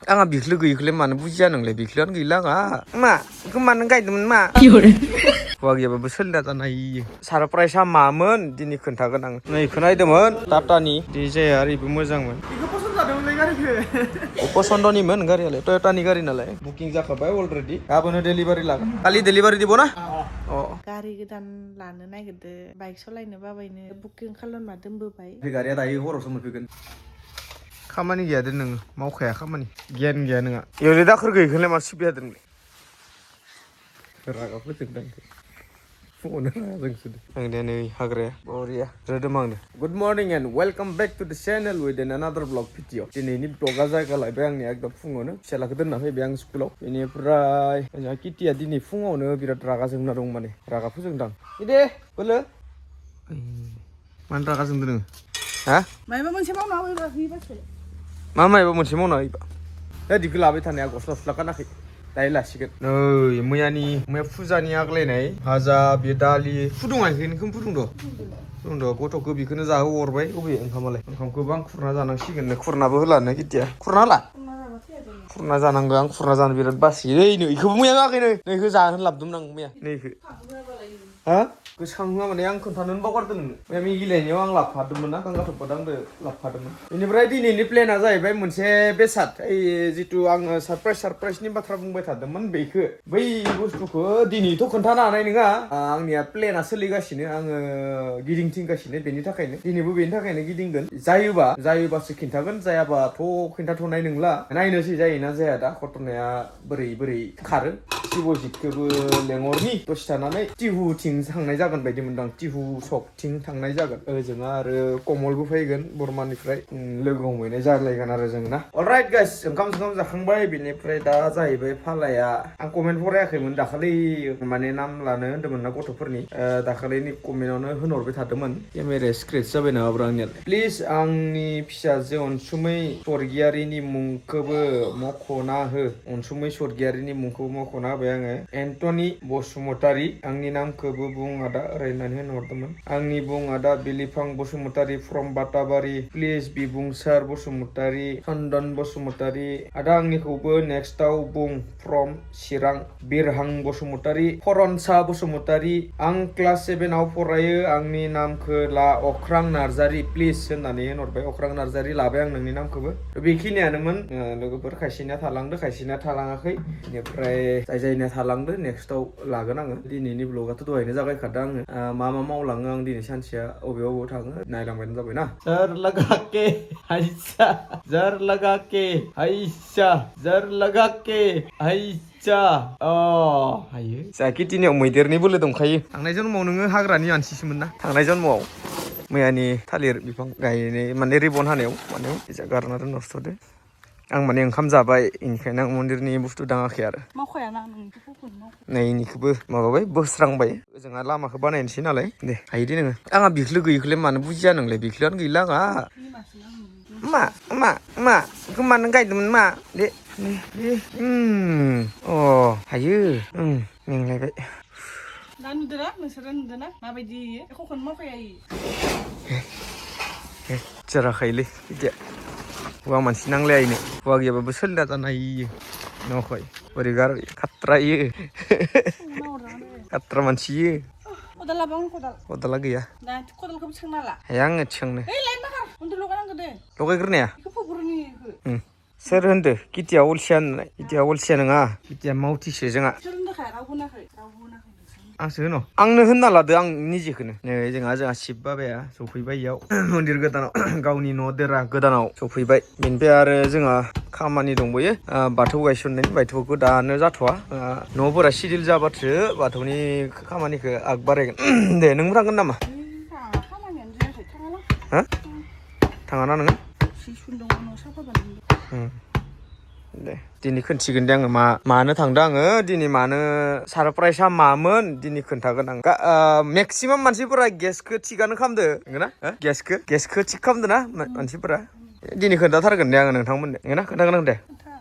आंहा बिख्लो गैयिखौलाय मानो बुजिया नोंलाय बिख्लोआनो गैला आंहा मा बेखौ मानो गायदोंमोन मा हौवा गैयाबाबो सोलिना जानो हायो सारप्राइजआ मामोन दिनै खोन्थागोन आं नैखौ नायदोंमोन टाटानि डिजाया ओरैबो मोजांमोन बेखौ पसन्द जादोंमोनलै गारिखौ पसन्दनिमोन गारियालाय टयटानि गारि नालाय बुकिं जाखाबाय अलरेडि गाबोनो डेलिभारि लागोन खालि डेलिभारि দিব ना गारि गोदान लानो नागिरदो बाइक सालायनो बाबायनो बुकिं खालामना दोनबोबाय गारिया दायो हरावसो मोनफैगोन खामानि गैया दे नोङो मावखाया खामानि गियान गैया नोंहा एवले दाखोर गैयिखौलाय मा सिबिया दोनलाय रागा फोजोंदों फुङावनो रागा जोंसोदो आं दे नै हाग्राया बरिया रोदोमांदो good morning and welcome back to the channel with an another vlog video दिनैनि ब्लगा जायगा लायबाय आंनि एकदम फुङावनो फिसालाखौ दोनना फैबाय आं स्कुलाव बेनिफ्राय जोंहा किटिया दिनै फुङावनो बिराद रागा जोंना दं माने रागा फोजोंदां दे बोलो मानो रागा जोंदो नोङो हा मायबा मोनसे मावना होयोबासो मा मायबा मोनसे मावना होयोबा दिखौ लाबाय थानाया गस्ला सुस्ला गानाखै दायो लासिगोन नै मैया फुजानि आग्लायनाय भाजा बे दालि फुदुङाखैनो फुदुंद' गथ'खौ बेखौनो जाहोहरबाय अबे ओंखामालाय ओंखामखौबो आं खुरना जानांसिगोन खुरनाबो होलानो किटिया खुरना हाला खुरना जानांगौ आं खुरना जानो बिराद बासियो नै इखौबो मैया होआखैनो नैखौ जाहोनो लाबोदोंमोन आं मैया नैखौ हा गोसोखाङा माने आं खोन्थानो बावगारदों नोंनो मैया मिगिलायनायाव आं लाबोफादोंमोन ना गांगाथबखौबो आंबो लाबोफादोंमोन बेनिफ्राय दिनैनि प्लेना जाहैबाय मोनसे बेसाद ओइ जिथु आङो सारप्राइजनि बाथ्रा बुंबाय थादोंमोन बेखौ बै बुस्थुखौ दिनैथ' खोन्थानो हानाय नङा आंनिया प्लेना सोलिगासिनो आङो गिदिंथिंगासिनो बेनि थाखायनो दिनैबो बेनि थाखायनो गिदिंगोन जायोबासो खिन्थागोन जायाबाथ' खिन्थाथ'नाय नंला नायनोसै जायोना जाया दा घटनाया बोरै खारो शिबजितखौबो लेंहरनि दसे थानानै टिहुथिं थांनाय जागोन बायदि मोनदां टिहु सकथिं थांनाय जागोन ओजों आरो कमलबो फैगोन बर्मानिफ्राय लोगो हमहैनाय जालायगोन आरो जों ना अलराइट गाइस ओंखाम जाखांबाय बेनिफ्राय दा जाहैबाय फालाया आं कमेन्ट फरायाखैमोन दाखालि माने नाम लानो होन्दोंमोन ना गथ'फोरनि दाखालिनि कमेन्टआवनो होनहरबाय थादोंमोन केमेराया स्क्रेच जाबाय नामाब्रा आंनियालाय प्लिज आंनि फिसाजो अनसुमै स्वर्गियारिनि मुंखौबो मख'ना हो अनसुमै स्वर्गियारिनि मुंखौ मख'ना होबाय आङो एन्टनि बसुमतारी आंनि नामखौबो बुं आदा ओरैनानै होनहरदोंमोन आंनि बुं आदा बिलिफां बसुमतारी फ्रम बाताबारि प्लिज बिबुंसार बसुमतारी चन्दन बसुमतारी आदा आंनिखौबो नेक्स्टआव बुं फ्रम चिरां बिरहां बसुमतारी फरनसा बसुमतारी आं क्लास 7आव फरायो आंनि नामखौ ला अख्रां नार्जारी प्लिज होननानै होनहरबाय अख्रां नार्जारी लाबाय आं नोंनि नामखौबो बेखिनियानोमोन लोगोफोर खायसेना थालांदो खायसेना थालाङाखै बेनिफ्राय जायना थालांदो नेक्स्टआव लागोन आङो दिनैनि ब्लगाथ' दहायनो जागायखादों आङो मा मावलाङो आं दिनै सानसेया अबेयाव थाङो नायलांबानो जाबाय ना जर लगा के हाइसा जर लगा के हाइसा जर लगा के हाइसा हायो जाहा किटिनियाव मैदेरनि बोलो दंखायो थांनाय जन्मआव नोङो हाग्रानि मानसिसोमोन ना थांनाय जन्मआव मैयानि थालिर बिफां गायनाय माने रिबन हानायाव माने गारना दोनहरथ'दो आं माने ओंखाम जाबाय बेनिखायनो आं मन्दिरनि बुस्थु दाङाखै आरो नै इनिखौबो माबाबाय बोस्रांबाय ओजोंहा लामाखौ बानायनोसै नालाय दे हायो दे नोङो आंहा बिख्लो गैयिखौलाय मानो बुजिया नोंलाय बिख्लोआनो गैला आंहा मा बेखौ मानो गायदोंमोन मा दे हायो मेंलायबाय दा नुदोना नोंसोरो नुदोना माबायदि एखौ खौनो मावखाया जाराखैलै बिदिया हौवा मानसि नांलायनो हौवा गैयाबाबो सोलिना जानो हायो न'खय बोरै गारबाय खाट्रायो खाट्रा मानसि खदाला गैया खदालखौबो थिखांना ला हाया आङो थिखांनो लगायग्रोनाया सोर होनदो किटिया अलसिया होननाय किटिया अलसिया नङा किटिया मावथिसो जोंहा आंसो होनो आंनो होनना लादो आं निजेखौनो नै जोंहा शिब बाबाया सफैबाय इयाव मन्दिर गोदानाव गावनि न' देरा गोदानाव सफैबाय बेनिफ्राय आरो जोंहा खामानि दंबोयो बाथौ गायसननायनि बाथौखौ दानो जाथ'वा न'फोरा सिडिल जाबासो बाथौनि खामानिखौ आग बारायगोन दे नोंबो थांगोन नामा हा थाङाना नोङो दे दिनै खोन्थिगोन दे आङो मानो थांदों आङो दिनै मानो सारप्राइजआ मामोन दिनै खोन्थागोन आं मेक्सिमाम मानसिफोरा गेसखौ थिगानो खालामदो नंगौना गेसखौ थिग खालामदो ना मानसिफोरा दिनै खोन्थाथारगोन दे आङो नोंथांमोननो नंगौना खोन्थागोन आं दे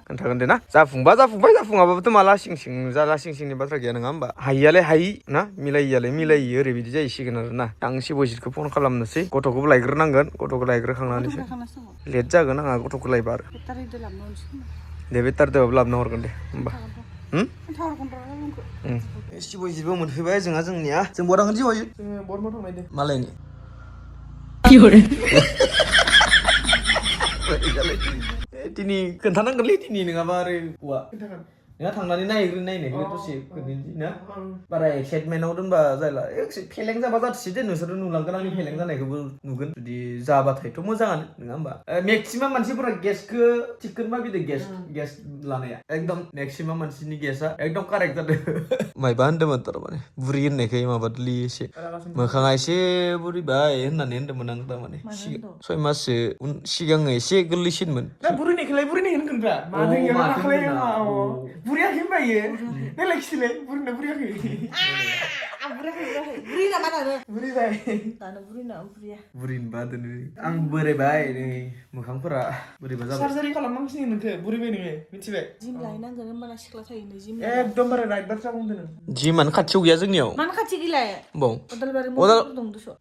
खोन्थागोन दे ना जाफुङाबाबोथ' माला सिंनि बाथ्रा गैया नङा होमबा हायियालाय हायि ना मिलायियालाय मिलायि ओरैबायदि जाहैसिगोन आरो ना आं शिबजितखौ फन खालामनोसै गथ'खौबो लायग्रोनांगोन गथ'खौ लायग्रोखांनानैसो लेट जागोन आंहा गथ'खौ लायबा आरो दे बे टारदेबाबो लाबोना हरगोन दे होमबा सिबो मोनफैबाय जोंहा जोंनिया जों बहा थांगोन जिबयो जोङो बरमा थांनाय दे मालायनि दिनै खोन्थानांगोनलै दिनै नङाबा आरो हौवा खोन्थागोन नोंहा थांनानै नायनायखौ दसे खोन्थानोसै ना बारा एक्साइटमेन्टआव दोनबा जायला फेलें जाबा जाथोसै दे नोंसोरो नुलांगोन आंनि फेलें जानायखौबो नुगोन जुदि जाबाथायथ' मोजाङानो नङा होमबा मेक्सिमाम मानसिफोरा गेसखौ थिगखौनो माबिदो गेस लानाया एकदम मेक्सिमाम मानसिनि गेसआ एकदम कारेक्ट जादों मायबा होन्दोंमोन थारमाने बुरि होननायखाय माबादोलै एसे मोखाङा एसे बुरिबाय होननानै होन्दोंमोन आं थारमाने 6 माससो सिगाङो एसे गोरलैसिनमोन बुरिनायखौलाय बुरिनाय होनगोनब्रा बुरियाखै होनबायो नायलाय खिलाय बुरिना बुरियाखै बुरि नामा दानो बुरिबाय दानो बुरि ना बुरिया बुरिनोबा दोनो आं बोरायबाय नै मोखांफोरा बोरैबा जाबाय सार्जारि खालामनांसिगोन नोंखो बुरिबाय नोङो मिथिबाय जिम लायनांगोन होमबाना सिख्ला थायोनो जिम एकदमबारे राइट बाथ्रा बुंदों नों जिमानो खाथियाव गैया जोंनियाव मानो खाथि गैलाय बाव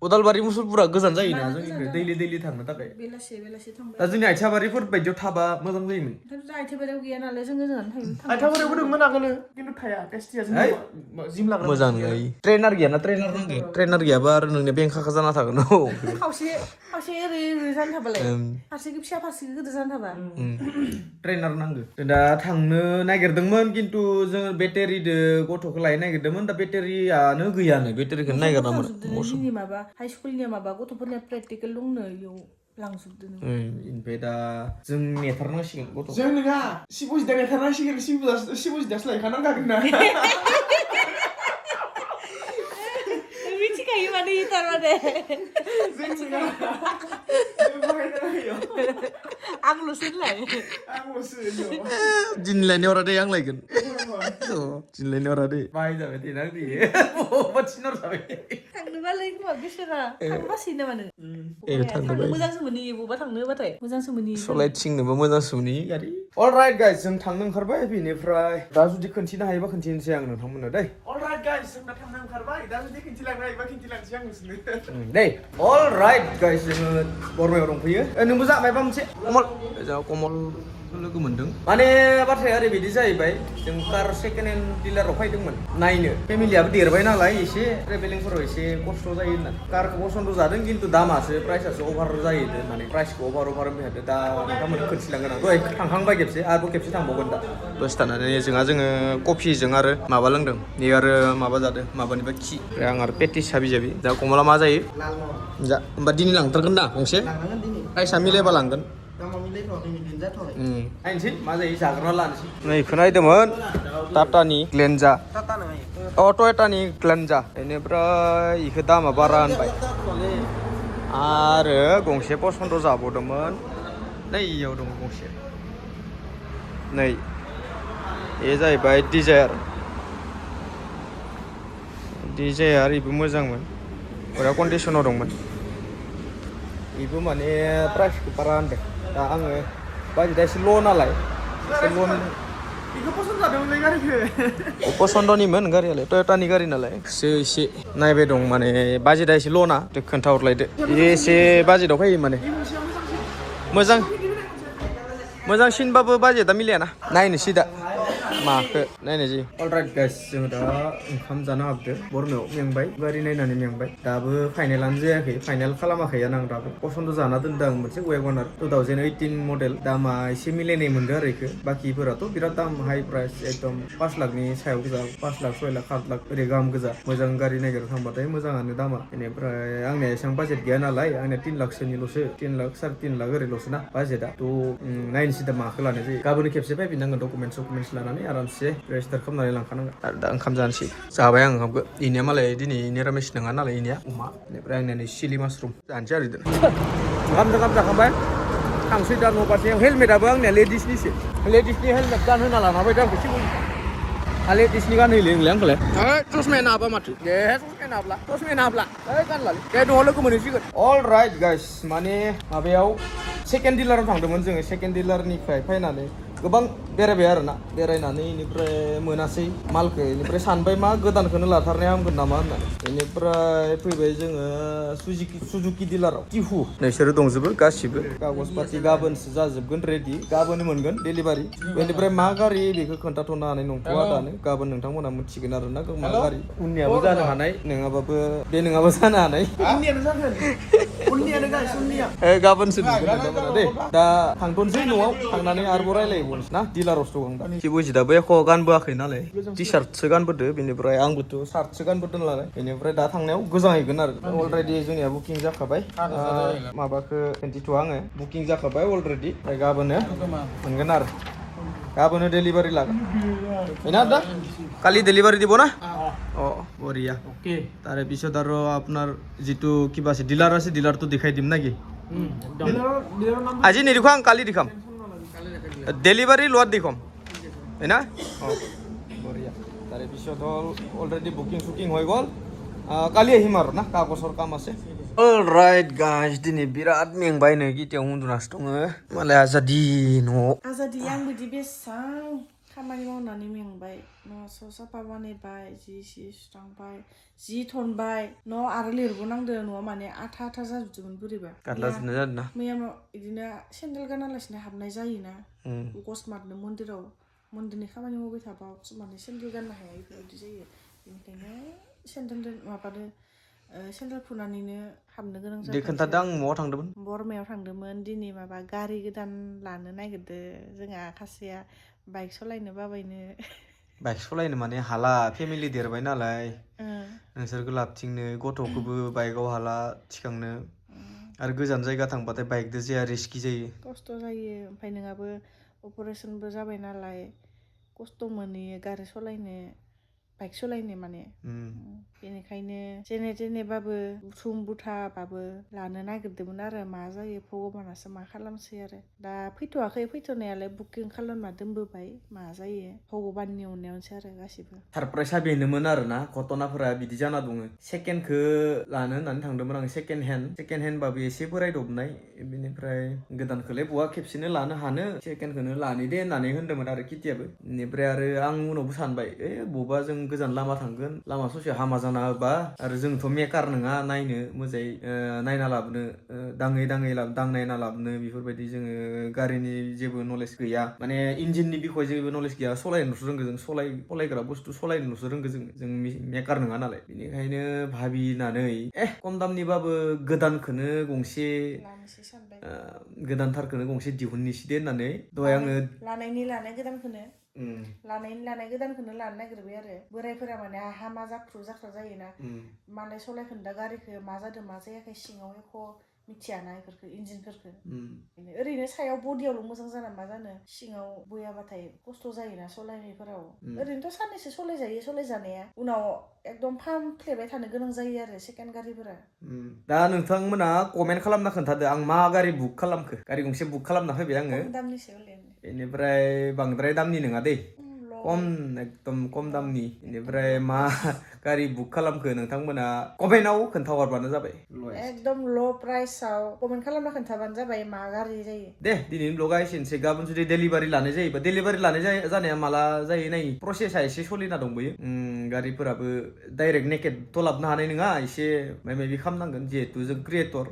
उदालबारि मुसलपुरा गोजान जायोना जोंनिफ्राय दैलि थांनो थाखाय बेलासे थांबाय दा जोंनि आइथियाबारिफोर बायदियाव थाबा मोजां जायोमोन आइथियाबारियाव गैया नालाय जों गोजानाव थायोमोन आइथियाबारियावबो दंमोन आगोलो खिन्थु थाया टेस्टिया जिम लाग्रा मोजां नङा ट्रेनार गैयाना ट्रेनार गैयाबा आरो नोंनि बेंखाखा जाना थागोन खावसे ओरै जानो थाबालाय फारसेखै फिसा फारसेखै गिदिर जानो थाबा ट्रेनार नांगौ दा थांनो नागिरदोंमोन खिन्थु जोङो बेटारिदो गथ'खौ लायनो नागिरदोंमोन दा बेटारियानो गैयानो बेटारिखौनो नागिरनामोन जोंनि माबा हाइ स्कुलनि माबा गथ'फोरनिया प्रेक्टिकेल दंनो इयाव लांजोबदों ओमफ्राय दा जों नेथारनांसिगोन गथ' जों नङा सिबजिदा नेथारनांसिगोन सिबजिदासो लायखानांखागोन ना मिथिखायो माने थारमाने आंल'सो दिनै लायनायाव रादे आं लायगोन दिनै लायनायाव रादे बाहायजाबाय देना बबावबा थिनहरजाबाय थांनोबालाय खोमा बेसेरा थांबासै नामा नों थांनो मोजांसो मोनहैयो बबावबा थांनो होबाथाय मोजांसो मोनहैयो सलायथिंनोबो मोजांसो मोनहैयो गारि अलराइट गाइस जों थांनो ओंखारबाय बेनिफ्राय दा जुदि खोन्थिनो हायोबा खोन्थिनोसै आं नोंथांमोननो दै अलराइट गाइस जों दा थांनो ओंखारबाय दा जुदि खोन्थिलांनो हायोबा खोन्थिलांसै आं नोंसोरनो दै अलराइट गाइस जोङो बरमायाव दंफैयो नोंबो जा मायबा मोनसे कमल जोंहा कमल लोगो मोनदों माने बाथ्राया ओरैबायदि जाहैबाय जों कार सेकेन्ड हेन्ड डिलाराव फैदोंमोन नायनो फेमिलियाबो देरबाय नालाय एसे ट्रेभेलिंफोराव एसे खस्थ' जायो होननानै कारखौ पसन्द जादों खिन्थु दामासो प्राइसासो अभार जायो होननानै प्राइसखौ अभार होनबाय थादों दा नोंथांमोन खोन्थिलांगोन आं दहाय थांखांबाय खेबसे आरोबाव खेबसे थांबावगोन दा दसे थानानै जोङो कफिजों आरो माबा लोंदों बे आरो माबा जादों माबानिफ्राय खि ओमफ्राय आं आरो पेटिस हाबि दा कमला मा जायो जा होमबा दिनै लांथारगोन ना गंसे प्राइसा मिलायबा लांगोन नायनोसै मा जायो जाग्रोना लानोसै नै बेखौ नायदोंमोन टाटानि ग्लेन्जा टयटानि ग्लेन्जा बेनिफ्राय बेखौ दामा बारा होनबाय आरो गंसे पसन्द जाबावदोंमोन नै इयाव दङ गंसे नै बे जाहैबाय डिजायार बेबो मोजांमोन बरिया कन्डिसनाव दंमोन बेबो माने प्राइसखौ बारा होनदों दा आङो बाजेटआ एसे ल' नालाय बेखौ पसन्द जादोंमोनलै गारिखौ पसन्दनिमोन गारियालाय टयटानि गारि नालाय एसे नायबाय दं माने बाजेटआ एसे ल' ना खोन्थाहरलायदो एसे बाजेटआव फैयो माने मोजांसिनबाबो बाजेटआ मिलायाना नायनोसै दा माखौ नायनोसै अलराइट गाइस जोङो दा ओंखाम जानो हाबदो बरमायाव मेंबाय गारि नायनानै मेंबाय दाबो फाइनेलानो जायाखै फाइनेल खालामाखैयानो आं दाबो पसन्द जाना दोनदों आं मोनसे वेगनार 2018 मडेल दामा एसे मिलायनाय मोनदों आरो बेखौ बाखिफोराथ' बिराद दाम हाइ प्राइस एकदम 5 लाखनि सायाव गोजा 5 लाख 6 लाख 7 लाख ओरै गाहाम गोजा मोजां गारि नागिरनो थांबाथाय मोजाङानो दामा बेनिफ्राय आंनिया एसेबां बाजेट गैया नालाय आंनिया 3 लाखसोनिल'सो 3 लाख 3.5 लाख ओरैल'सो ना बाजेटआ थ' नायनोसै दा माखौ लानाय जायो गाबोन खेबसे फैफिननांगोन डकुमेन्टस लानानै आरामसे रेजिस्टार खालामनानै लांखानांगोन आरो दा ओंखाम जानोसै जाबाय आं ओंखामखौ इनिया मालाय दिनै निरामिस नङा नालाय इनिया अमा बेनिफ्राय आंनिया नै चिलि मासरुम जानोसै आरो ओंखाम जाखांबाय थांसै दा न' फारसे हेलमेटाबो आंनिया लेडिसनिसो लेडिसनि हेलमेट गानहोना लाना फैदों आंखौ सिगां लेडिसनि गानहोयोलै नोंलाय आंखौलाय चसमाया हाबा माथो दे चसमाया हाबला गानलालै दे दङ लोगो मोनहैसिगोन अलराइट गाइस माने माबायाव सेकेन्ड डिलाराव थांदोंमोन जोङो सेकेन्ड डिलारनिफ्राय फैनानै गोबां बेरायबाय आरोना बेरायनानै इनिफ्राय मोनासै मालखौ इनिफ्राय सानबाय मा गोदानखौनो लाथारनाया हामगोन नामा होननानै इनिफ्राय फैबाय जोङो सुजुकी डिलाराव टिहु नोंसोरो दंजोबो गासिबो कागज पाति गाबोनसो जाजोबगोन रेडि गाबोन मोनगोन डेलिभारि बेनिफ्राय मा गारि बेखौ खोन्थाथ'नो हानाय नंथ'आ दानो गाबोन नोंथांमोना मिथिगोन आरोना मा गारि उननियाबो जानो हानाय नङाबाबो बे नङाबो जानो हानाय उननियानो जागोन उननियानो गाइस उननिया गाबोनसो नुगोन नोंथांमोना दे दा थांथ'नोसै न'आव थांनानै आरोबाव रायलायबावनोसै ना डिलारावसो दं दा सिबुजिदाबो एख' गानबोआखै नालाय टि सार्टसो गानबोदो बेनिफ्राय आंबोथ' सार्टसो गानबोदों नालाय बेनिफ्राय दा थांनायाव गोजांहैगोन आरो अलरेडि जोंनिया बुकिं जाखाबाय माबाखौ खिन्थिथ'आ आङो बुकिं जाखाबाय अलरेडि ओमफ्राय गाबोनो मोनगोन आरो गाबोनो डेलिभारि लागोन ना दा কালি ডেলিভারি দিব না ও বঢ়িয়া ওকে তাৰে পিছত আৰু আপোনাৰ যিটো কিবা আছে ডিলাৰ আছে ডিলাৰটো দেখাই দিম নাকি আজি নিদেখাম কালি দেখাম ডেলিভারি লোৱাত দেখাম হয় না অঁ বঢ়িয়া তাৰে পিছত হ'ল অলৰেডি বুকিং চুকিং হৈ গ'ল কালি আহিম আৰু না কাগজৰ কাম আছে অলৰাইট गाइस दिनै बिराद मेंबाय नै गिटियाव उन्दुनासो दङ मालाय आजादि न'आव आजादि आं बिदि बेसां खामानि मावनानै मेंबाय न' साफा बानायबाय जि सुस्रांबाय जि थनबाय न' आरो लिरबोनांदो न'आव माने आथा आथा जाजोबदोंमोन बोरैबा गारलाजोबनाय जादों ना मैया बिदिनो सेन्देल गानालासिनो हाबनाय जायोना अकस्मातनो मन्दिरनि खामानि मावबाय थाबा अकस्मातनो सेन्देल गाननो हाया बेफोरबायदि जायो बेनिखायनो सेन्देल फुनानैनो हाबनो गोनां जादों दे खोन्थादो आं म'आव थांदोंमोन बरमायाव थांदोंमोन दिनै माबा गारि गोदान लानो नागिरदो जोंहा खासेया बाइक सालायनो बाबायनो बाइक सालायनो माने हाला फेमिलि देरबाय नालाय नोंसोरखौ लाबथिंनो गथ'खौबो बाइकआव हाला थिखांनो आरो गोजान जायगा थांबाथाय बाइकजों जाया रिस्कि जायो खस्थ' जायो ओमफ्राय नोंहाबो अपारेसनबो जाबाय नालाय खस्थ' मोनहैयो गारि सालायनो बाइक सालायनो माने बेनिखायनो जेने जेनेबाबो बुथुम बुथाबाबो लानो नागिरदोंमोन आरो मा जायो भगबानासो मा खालामसै आरो दा फैथ'वाखै फैथ'नायालाय बुकिं खालामना दोनबोबाय मा जायो भगबाननि अननायावसो आरो गासिबो सारप्राइजआ बेनोमोन आरोना घटनाफोरा बिदि जाना दङ सेकेन्डखौ लानो होननानै थांदोंमोन आं सेकेन्ड हेन्डबाबो एसे बोरायदबनाय बेनिफ्राय गोदानखौलाय बहा खेबसेनो लानो हानो सेकेन्डखौनो लानो दे होननानै होन्दोंमोन आरो किटियाबो बेनिफ्राय आरो आं उनावबो सानबाय बबेबा जों गोजान लामा थांगोन लामा ससे हामा जाना होबा आरो जोंथ' मेकार नङा नायनो मोजाङै नायना लाबोनो दांनायना लाबोनो बेफोरबायदि जोङो गारिनि जेबो नलेज गैया माने इन्जिननि बिखय जेबो नलेज गैया सालायनोसो रोंगौ जों सालायग्रा बुस्थु सालायनोसो रोंगौ जों मेकार नङा नालाय बेनिखायनो भाबिनानै खम दामनिबाबो गोदानखौनो गंसे गोदानथारखौनो गंसे दिहुननोसै दे होननानै दहाय आङो लानाय गोदानखौनो लानाय गोदानखौनो लानो नागिरबाय आरो बोरायफोरा माने हामा जाख्रु जायोना मालाय सलायखोन्दा गारिखौ मा जादों मा जायाखै सिङाव एख' मिथियाना बेफोरखौ इन्जिनफोरखौ ओरैनो सायाव बडियावल' मोजां जाना मा जानो सिङाव बयाबाथाय खस्थ' जायोना सलायनायफोराव ओरैनोथ' साननैसो सलायजानाया उनाव एकदम फाहामफ्लेबाय थानो गोनां जायो आरो सेकेन्ड गारिफोरा दा नोंथांमोना कमेन्ट खालामना खोन्थादो आं मा गारि बुक खालामखो गारि गंसे बुक खालामना फैबाय आङो दामनिसो बेनिफ्राय बांद्राय दामनि नङा दै एकदम खम दामनि बेनिफ्राय मा गारि बुक खालामखो नोंथांमोना कमेन्टआव खोन्थाहरबानो जाबाय एकदम ल' प्राइसआव कमेन्ट खालामना खोन्थाबानो जाबाय मा गारि जायो दे दिनैनि ब्लगा एसेनोसै गाबोन जुदि डेलिभारि लानाय जायोबा डेलिभारि लानाय जानाया माला जायो नाय प्रसेसा एसे सोलिना दंबोयो गारिफोराबो डाइरेक्ट नेकेडथ' लाबोनो हानाय नङा एसे माबा खालामनांगोन जिहेतु जों क्रियेटर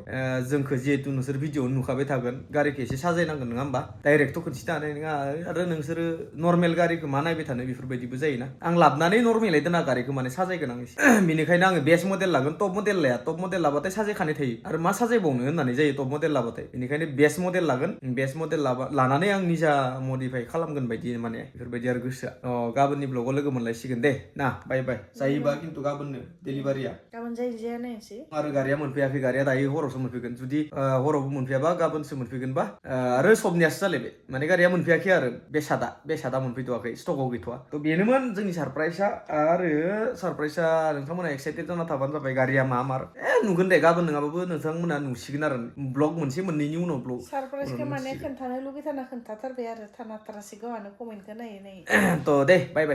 जोंखौ जिहेतु नोंसोर भिडिअ नुखाबाय थागोन गारिखौ एसे साजायनांगोन नङा होमबा डाइरेक्टथ' खोन्थिनो हानाय नङा आरो नोंसोरो नर्मेल गारिखौ मा नायबाय थानो बेफोरबायदिबो जायोना आं लाबोनानै नर्मेलै दोना गारिखौ माने साजायगोन आं एसे बेनिखायनो आङो बेस्ट मडेल लागोन टप मडेल लाया टप मडेल लाबाथाय साजायखानाय थायो आरो मा साजायबावनो होननानै जायो टप मडेल लाबाथाय बेनिखायनो बेस्ट मडेल लागोन बेस्ट मडेल लानानै आं निजा मडिफाइ खालामगोन बायदि माने बेफोरबायदि आरो गोसोआ गाबोननि ब्लगाव लोगो मोनलायसिगोन दे ना बाय जायोबा खिन्थु गाबोननो डेलिभारिया गाबोन जाया नायनोसै आरो गारिया मोनफैयाखै गारिया दायो हरावसो मोनफैगोन जुदि हरावबो मोनफैयाबा गाबोनसो मोनफैगोनबा आरो सबनियासो जालायबाय माने गारिया मोनफैयाखै आरो बेसादा मोनफैथ'वाखै स्टकआव गैथ'वा थ' बेनोमोन जोंनि सारप्राइजआ आरो सारप्राइजआ नोंथांमोना एक्साइटेड जाना थाबानो जाबाय गारिया मा नुगोन दे गाबोन नङाबाबो नोंथांमोना नुसिगोन आरो ब्लग मोनसे मोननैनि उनाव ब्लग सारप्राइजखौ माने खोन्थानो लुगैथारना खोन्थाथारबाय आरो थानाथारासै गावआनो कमेन्टखौ नायै थ' दे बाय